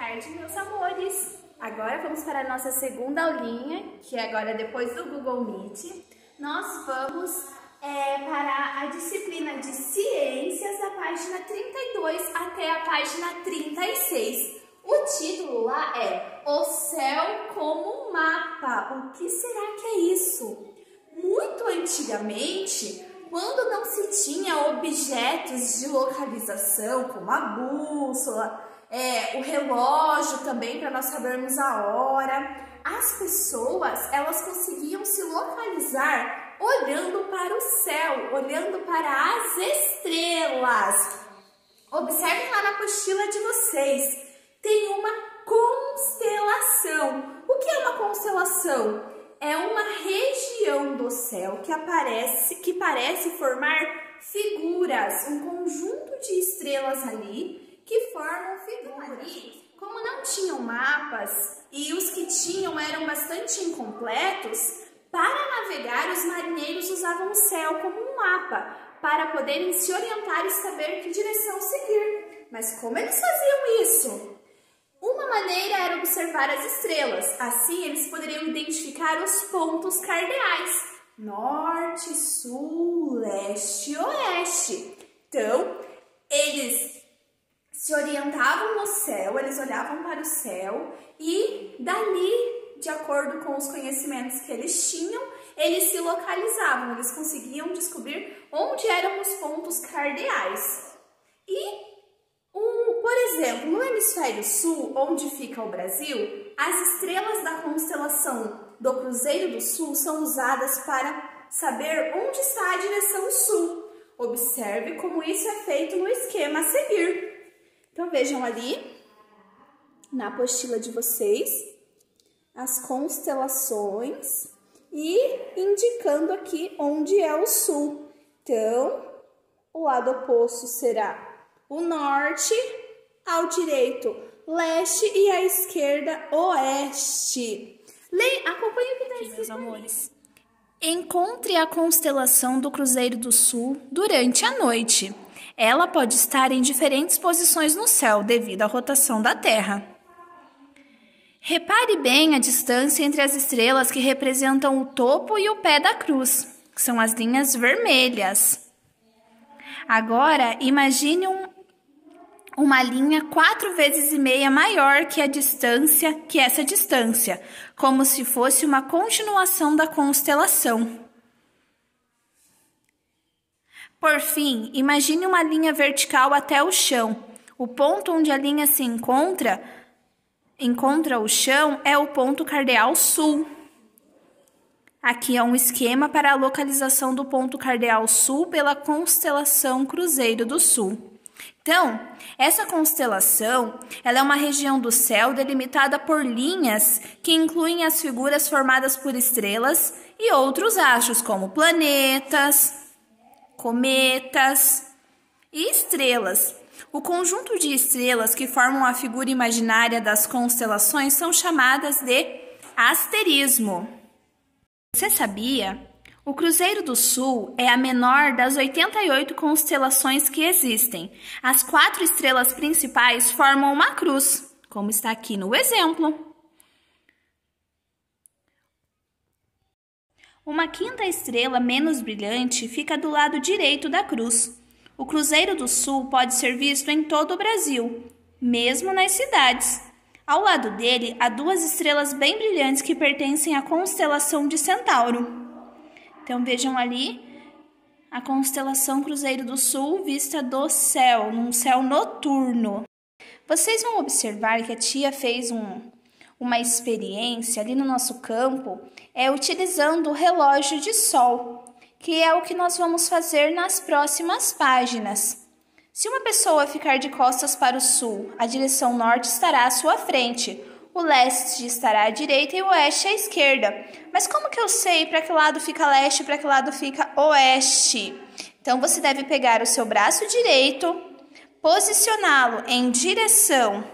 tarde, meus amores! Agora vamos para a nossa segunda aulinha, que é agora depois do Google Meet. Nós vamos para a disciplina de Ciências, da página 32 até a página 36. O título lá é O Céu como Mapa. O que será que é isso? Muito antigamente, quando não se tinha objetos de localização, como a bússola, o relógio também para nós sabermos a hora, as pessoas elas conseguiam se localizar olhando para o céu, olhando para as estrelas. Observem lá na apostila de vocês, tem uma constelação. O que é uma constelação? É uma região do céu que parece formar figuras, um conjunto de estrelas ali que formam figuras. Como não tinham mapas e os que tinham eram bastante incompletos, para navegar os marinheiros usavam o céu como um mapa para poderem se orientar e saber que direção seguir. Mas como eles faziam isso? Uma maneira era observar as estrelas, assim eles poderiam identificar os pontos cardeais, norte, sul, leste e oeste. Então, eles se orientavam no céu, eles olhavam para o céu e dali, de acordo com os conhecimentos que eles tinham, eles se localizavam, eles conseguiam descobrir onde eram os pontos cardeais. Por exemplo, no hemisfério sul, onde fica o Brasil, as estrelas da constelação do Cruzeiro do Sul são usadas para saber onde está a direção sul. Observe como isso é feito no esquema a seguir. Então vejam ali, na apostila de vocês, as constelações e indicando aqui onde é o sul. Então, o lado oposto será o norte, ao direito, leste e à esquerda, oeste. Acompanhe o que está escrito, meus amores. Encontre a constelação do Cruzeiro do Sul durante a noite. Ela pode estar em diferentes posições no céu devido à rotação da Terra. Repare bem a distância entre as estrelas que representam o topo e o pé da cruz, que são as linhas vermelhas. Agora, imagine uma linha 4,5 vezes maior que essa distância, como se fosse uma continuação da constelação. Por fim, imagine uma linha vertical até o chão. O ponto onde a linha se encontra o chão é o ponto cardeal sul. Aqui é um esquema para a localização do ponto cardeal sul pela constelação Cruzeiro do Sul. Então, essa constelação, ela é uma região do céu delimitada por linhas que incluem as figuras formadas por estrelas e outros astros, como planetas, cometas e estrelas. O conjunto de estrelas que formam a figura imaginária das constelações são chamadas de asterismo. Você sabia? O Cruzeiro do Sul é a menor das 88 constelações que existem. As 4 estrelas principais formam uma cruz, como está aqui no exemplo. Uma quinta estrela menos brilhante fica do lado direito da cruz. O Cruzeiro do Sul pode ser visto em todo o Brasil, mesmo nas cidades. Ao lado dele, há 2 estrelas bem brilhantes que pertencem à constelação de Centauro. Então, vejam ali a constelação Cruzeiro do Sul vista do céu, num céu noturno. Vocês vão observar que a tia fez uma experiência ali no nosso campo, utilizando o relógio de sol, que é o que nós vamos fazer nas próximas páginas. Se uma pessoa ficar de costas para o sul, a direção norte estará à sua frente, o leste estará à direita e o oeste à esquerda. Mas como que eu sei para que lado fica leste e para que lado fica oeste? Então, você deve pegar o seu braço direito, posicioná-lo em direção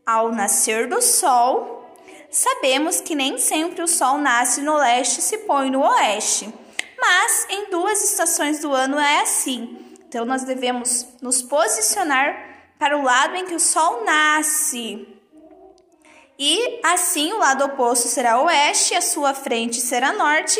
ao nascer do sol. Sabemos que nem sempre o sol nasce no leste e se põe no oeste. Mas em 2 estações do ano é assim. Então, nós devemos nos posicionar para o lado em que o sol nasce. E assim o lado oposto será oeste, a sua frente será norte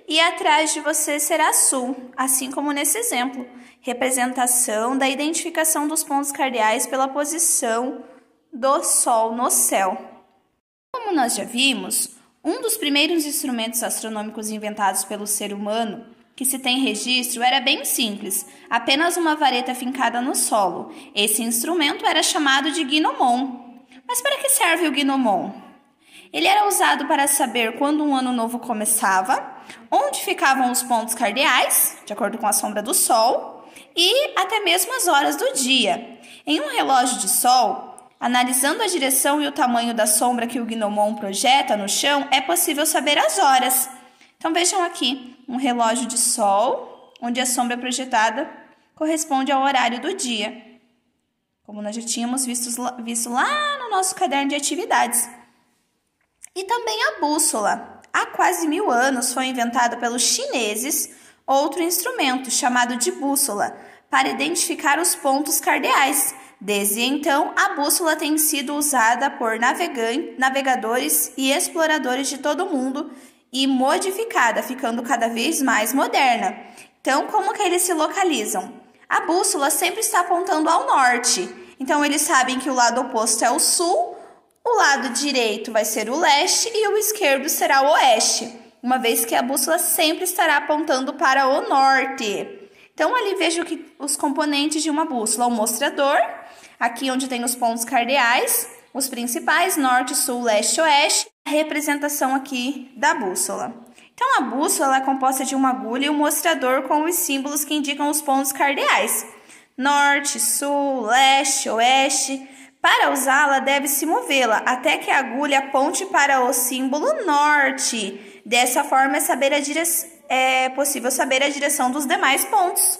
e atrás de você será sul, assim como nesse exemplo. Representação da identificação dos pontos cardeais pela posição do Sol no céu. Como nós já vimos, um dos primeiros instrumentos astronômicos inventados pelo ser humano que se tem registro era bem simples, apenas uma vareta fincada no solo. Esse instrumento era chamado de gnomon. Mas para que serve o gnomon? Ele era usado para saber quando um ano novo começava, onde ficavam os pontos cardeais, de acordo com a sombra do Sol, e até mesmo as horas do dia. Em um relógio de sol, analisando a direção e o tamanho da sombra que o gnomon projeta no chão, é possível saber as horas. Então vejam aqui, um relógio de sol, onde a sombra projetada corresponde ao horário do dia, como nós já tínhamos visto lá no nosso caderno de atividades. E também a bússola. Há quase 1000 anos foi inventado pelos chineses outro instrumento chamado de bússola, para identificar os pontos cardeais. Desde então, a bússola tem sido usada por navegadores e exploradores de todo o mundo e modificada, ficando cada vez mais moderna. Então, como que eles se localizam? A bússola sempre está apontando ao norte, então eles sabem que o lado oposto é o sul, o lado direito vai ser o leste e o esquerdo será o oeste, uma vez que a bússola sempre estará apontando para o norte. Então, ali vejo que os componentes de uma bússola, o mostrador, aqui onde tem os pontos cardeais, os principais, norte, sul, leste, oeste, a representação aqui da bússola. Então, a bússola é composta de uma agulha e um mostrador com os símbolos que indicam os pontos cardeais. Norte, sul, leste, oeste. Para usá-la, deve-se movê-la até que a agulha aponte para o símbolo norte. Dessa forma, é possível saber a direção dos demais pontos.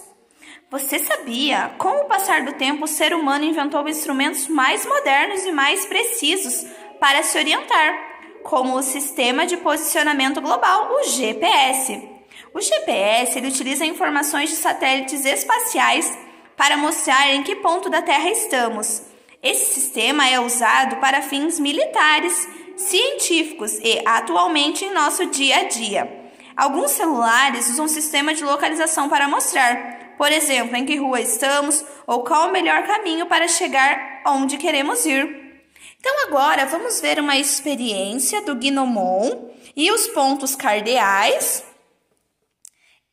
Você sabia? Com o passar do tempo, o ser humano inventou instrumentos mais modernos e mais precisos para se orientar, como o Sistema de Posicionamento Global, o GPS. O GPS ele utiliza informações de satélites espaciais para mostrar em que ponto da Terra estamos. Esse sistema é usado para fins militares, científicos e, atualmente, em nosso dia a dia. Alguns celulares usam um sistema de localização para mostrar, por exemplo, em que rua estamos ou qual o melhor caminho para chegar onde queremos ir. Então, agora, vamos ver uma experiência do gnomon e os pontos cardeais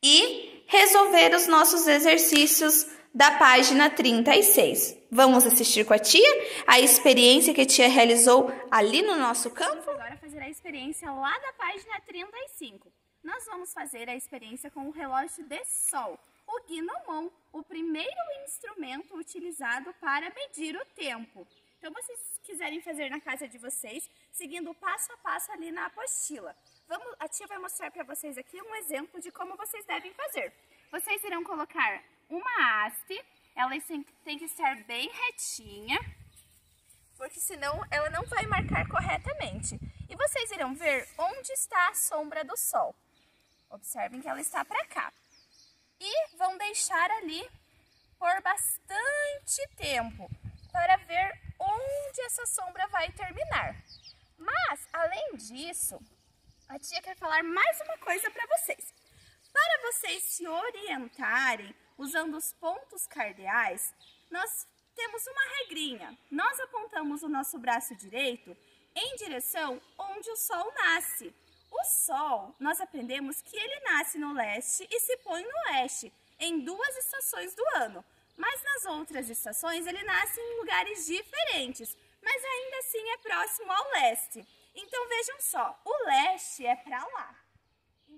e resolver os nossos exercícios da página 36. Vamos assistir com a tia a experiência que a tia realizou ali no nosso campo? Vamos agora fazer a experiência lá da página 35. Nós vamos fazer a experiência com o relógio de sol, o gnomon, o primeiro instrumento utilizado para medir o tempo. Então, vocês quiserem fazer na casa de vocês, seguindo o passo a passo ali na apostila. A tia vai mostrar para vocês aqui um exemplo de como vocês devem fazer. Vocês irão colocar uma haste, ela tem que estar bem retinha, porque senão ela não vai marcar corretamente. E vocês irão ver onde está a sombra do sol. Observem que ela está para cá. E vão deixar ali por bastante tempo, para ver onde essa sombra vai terminar. Mas, além disso, a tia quer falar mais uma coisa para vocês. Para vocês se orientarem usando os pontos cardeais, nós temos uma regrinha. Nós apontamos o nosso braço direito em direção onde o sol nasce. O sol, nós aprendemos que ele nasce no leste e se põe no oeste, em 2 estações do ano. Mas nas outras estações ele nasce em lugares diferentes, mas ainda assim é próximo ao leste. Então vejam só, o leste é para lá.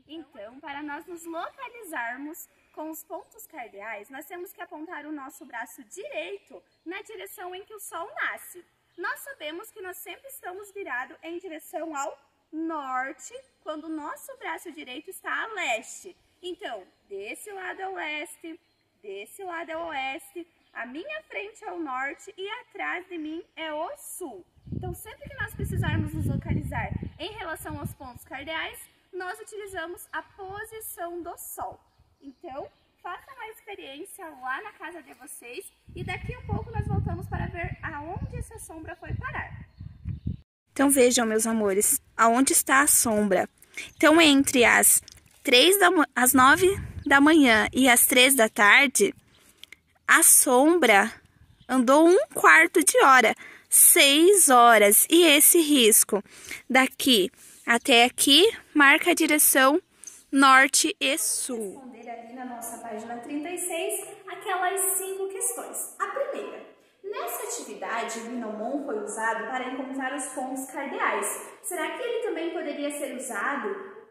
Então, para nós nos localizarmos com os pontos cardeais, nós temos que apontar o nosso braço direito na direção em que o sol nasce. Nós sabemos que nós sempre estamos virados em direção ao norte, quando o nosso braço direito está a leste. Então, desse lado é o leste, desse lado é o oeste, a minha frente é o norte e atrás de mim é o sul. Então, sempre que nós precisarmos nos localizar em relação aos pontos cardeais, nós utilizamos a posição do sol. Então, façam a experiência lá na casa de vocês e daqui a pouco nós voltamos para ver aonde essa sombra foi parar. Então vejam, meus amores, aonde está a sombra. Então entre as 9 da manhã e as 3 da tarde, a sombra andou 1/4 de hora, 6 horas. E esse risco daqui até aqui marca a direção norte e sul. Responder ali na nossa página 36 aquelas 5 questões. A primeira: nessa atividade, o gnomon foi usado para encontrar os pontos cardeais. Será que ele também poderia ser usado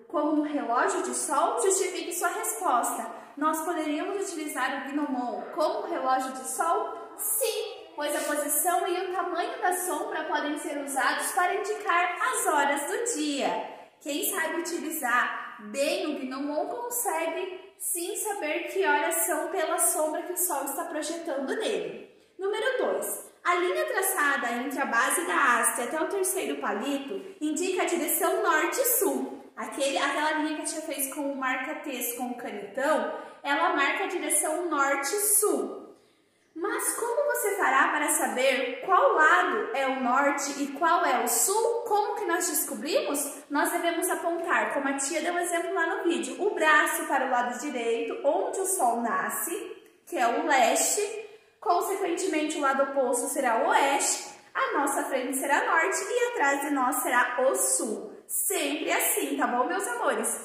como um relógio de sol? Justifique sua resposta. Nós poderíamos utilizar o gnomon como um relógio de sol? Sim, pois a posição e o tamanho da sombra podem ser usados para indicar as horas do dia. Quem sabe utilizar bem o gnomon consegue sim saber que horas são pela sombra que o sol está projetando nele. Número 2. A linha traçada entre a base da haste até o terceiro palito indica a direção norte-sul. Aquela linha que a tia fez com o marca-texto, com o canetão, ela marca a direção norte-sul. Mas como você fará para saber qual lado é o norte e qual é o sul? Como que nós descobrimos? Nós devemos apontar, como a tia deu exemplo lá no vídeo, o braço para o lado direito, onde o sol nasce, que é o leste. Consequentemente, o lado oposto será o oeste, a nossa frente será norte e atrás de nós será o sul. Sempre assim, tá bom, meus amores?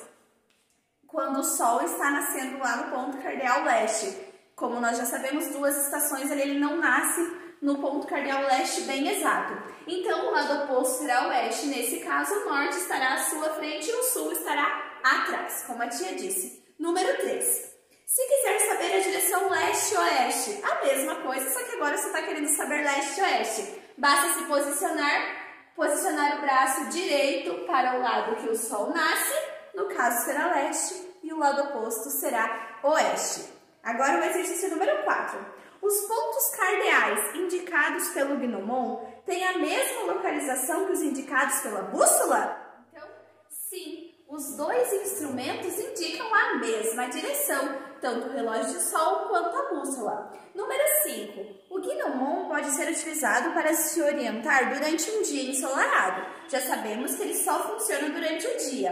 Quando o sol está nascendo lá no ponto cardeal leste. Como nós já sabemos, 2 estações ele não nasce no ponto cardeal leste bem exato. Então, o lado oposto será o oeste. Nesse caso, o norte estará à sua frente e o sul estará atrás, como a tia disse. Número 3. Se quiser saber a direção leste-oeste, a mesma coisa, só que agora você está querendo saber leste-oeste. Basta se posicionar o braço direito para o lado que o sol nasce, no caso será leste, e o lado oposto será oeste. Agora o exercício número 4. Os pontos cardeais indicados pelo gnomon têm a mesma localização que os indicados pela bússola? Então, sim, os 2 instrumentos indicam a mesma direção, tanto o relógio de sol quanto a bússola. Número 5. O gnomon pode ser utilizado para se orientar durante um dia ensolarado. Já sabemos que ele só funciona durante o dia.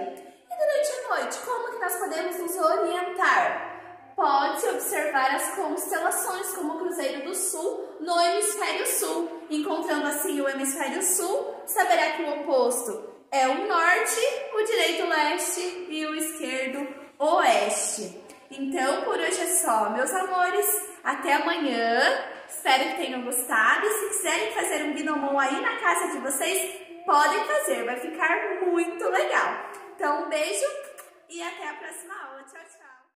E durante a noite, como que nós podemos nos orientar? Pode-se observar as constelações, como o Cruzeiro do Sul, no hemisfério sul. Encontrando assim o hemisfério sul, saberá que o oposto é o norte, o direito leste e o esquerdo oeste. Então, por hoje é só, meus amores. Até amanhã. Espero que tenham gostado. E se quiserem fazer um gnomon aí na casa de vocês, podem fazer. Vai ficar muito legal. Então, um beijo e até a próxima aula. Tchau, tchau.